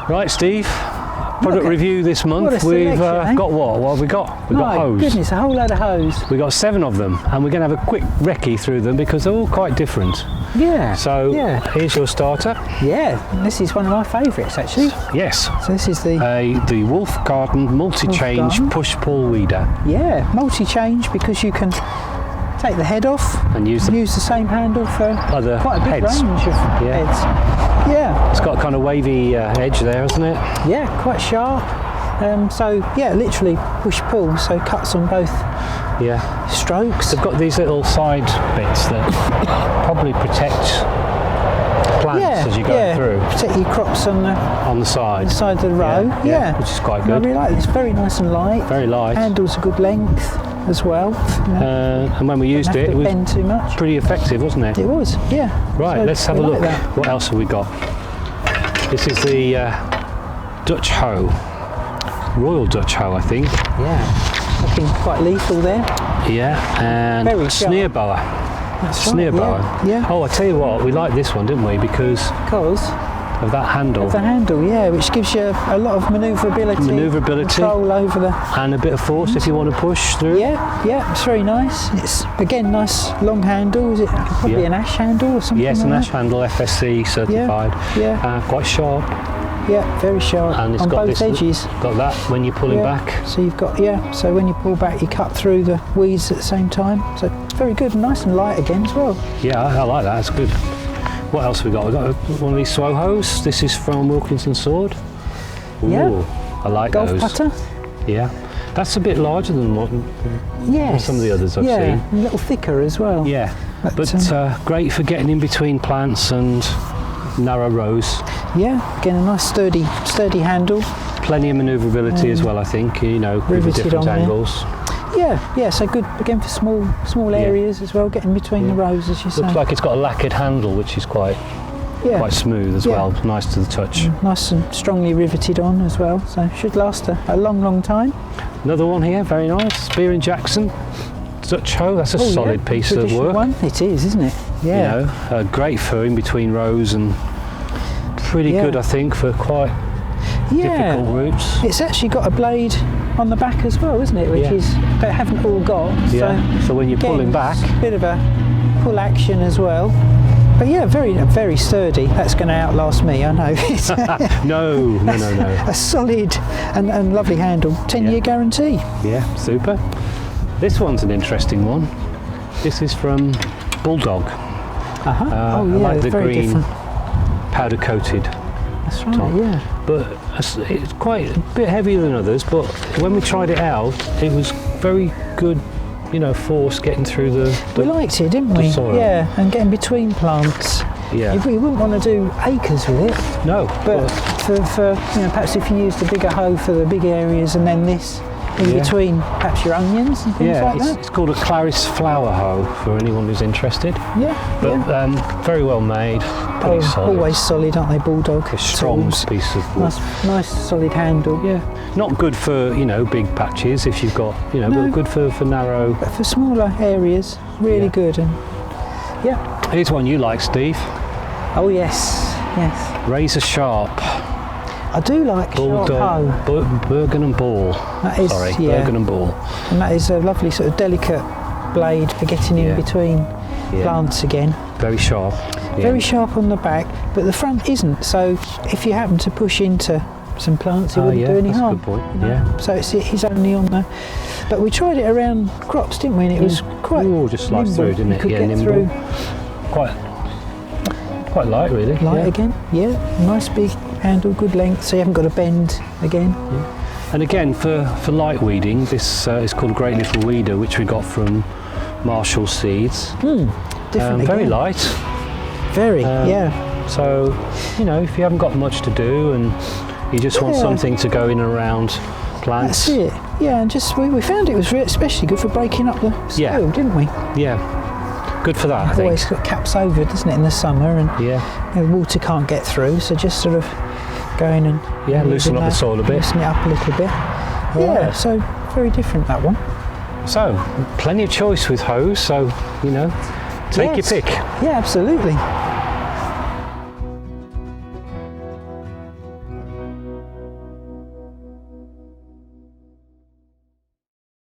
Right, Steve. Product review this month. We've got what? What have we got? We've got hose. Goodness, a whole load of hose. We've got 7 of them, and we're going to have a quick recce through them because they're all quite different. Yeah. So here's your starter. Yeah, this is one of my favourites actually. Yes. So this is the Wolf Garden multi-change push-pull weeder. Yeah, multi-change because you can take the head off and use the same handle for other quite a big range of heads. Yeah. It's got a kind of wavy edge there, hasn't it? Yeah, quite sharp. So yeah, literally push-pull, so cuts on both strokes. They've got these little side bits that probably protect plants as you go through. Protect your crops on the side. The side of the row. Yeah. Which is quite good. I really like it. It's very nice and light. Very light. Handle's a good length as well. And when we used it, it was bend too much. Pretty effective, wasn't it? It was, yeah. Right, so let's have a look. That. What else have we got? This is the Dutch hoe. Royal Dutch hoe, I think. Yeah, looking quite lethal there. Yeah, and very a snare bower. That's snare bower. Yeah. Oh, I tell you what, we liked this one, didn't we? Because of that handle. The handle, yeah, which gives you a lot of manoeuvrability. Control over and a bit of force if you want to push through. Yeah, it's very nice. It's again nice long handle. Is it probably an ash handle or something? Yes, like an ash handle, FSC certified. Yeah. Quite sharp. Yeah, very sharp. And it's on got both edges. Got that when you're pulling back. So you've got so when you pull back, you cut through the weeds at the same time. So very good, nice and light again as well. Yeah, I like that. That's good. What else have we got? We've got one of these Swow hose. This is from Wilkinson Sword. Ooh, yeah. I like Golf those. putter. Yeah. That's a bit larger than some of the others I've seen. Yeah, a little thicker as well. Yeah, but great for getting in between plants and narrow rows. Yeah, again a nice sturdy handle. Plenty of manoeuvrability as well, I think, with the different angles. Yeah, so good again for small areas as well, getting between the rows as you say. Looks like it's got a lacquered handle, which is quite smooth as well, nice to the touch. Nice and strongly riveted on as well, so should last a long time. Another one here, very nice, Spear & Jackson Dutch hoe. That's a solid piece of work. One. It is, isn't it? Yeah. Great for in between rows and pretty good, I think, for quite difficult routes. It's actually got a blade on the back as well, isn't it? Which is they haven't all got. So when you're pulling back, a bit of a pull action as well. But yeah, very sturdy. That's going to outlast me, I know. No. A solid and lovely handle. 10-year guarantee. Yeah, super. This one's an interesting one. This is from Bulldog. I like the green different. Powder coated. That's right, top. But it's quite a bit heavier than others, but when we tried it out, it was very good, force getting through the we liked it, didn't we? Soil. Yeah, and getting between plants. Yeah. We wouldn't want to do acres with it. No. But for perhaps if you used a bigger hoe for the big areas and then this in between perhaps your onions and things like that. It's called a Clarice flower hoe for anyone who's interested. But very well made, pretty solid. Always solid, aren't they, Bulldog? A strong piece of wood. Nice solid handle. Yeah. Not good for, big patches if you've got, but good for narrow. But for smaller areas, really good. And here's one you like, Steve. Oh yes. Razor sharp. I do like Bulldog, Bergen and Ball. Bergen and Ball. And that is a lovely sort of delicate blade for getting in between plants again. Very sharp. Very sharp on the back, but the front isn't. So if you happen to push into some plants, it wouldn't do any harm. That's a good point. Yeah. So it's only on the. But we tried it around crops, didn't we? And it was quite. Just light through, didn't it? You could get through. Quite light, really. Light again. Yeah. Nice big handle, good length, so you haven't got to bend again. Yeah. And again, for light weeding, this is called a Great Little Weeder, which we got from Marshall Seeds. Different very light. Very, So, if you haven't got much to do and you just want something to go in and around plants. That's it. Yeah, and just we found it was especially good for breaking up the soil, didn't we? Yeah. Good for that, I think. Always got caps over it, doesn't it, in the summer, and water can't get through, so just sort of going and loosen up the soil a bit. Loosen it up a little bit. Yeah, so very different, that one. So, plenty of choice with hose, so, take your pick. Yeah, absolutely.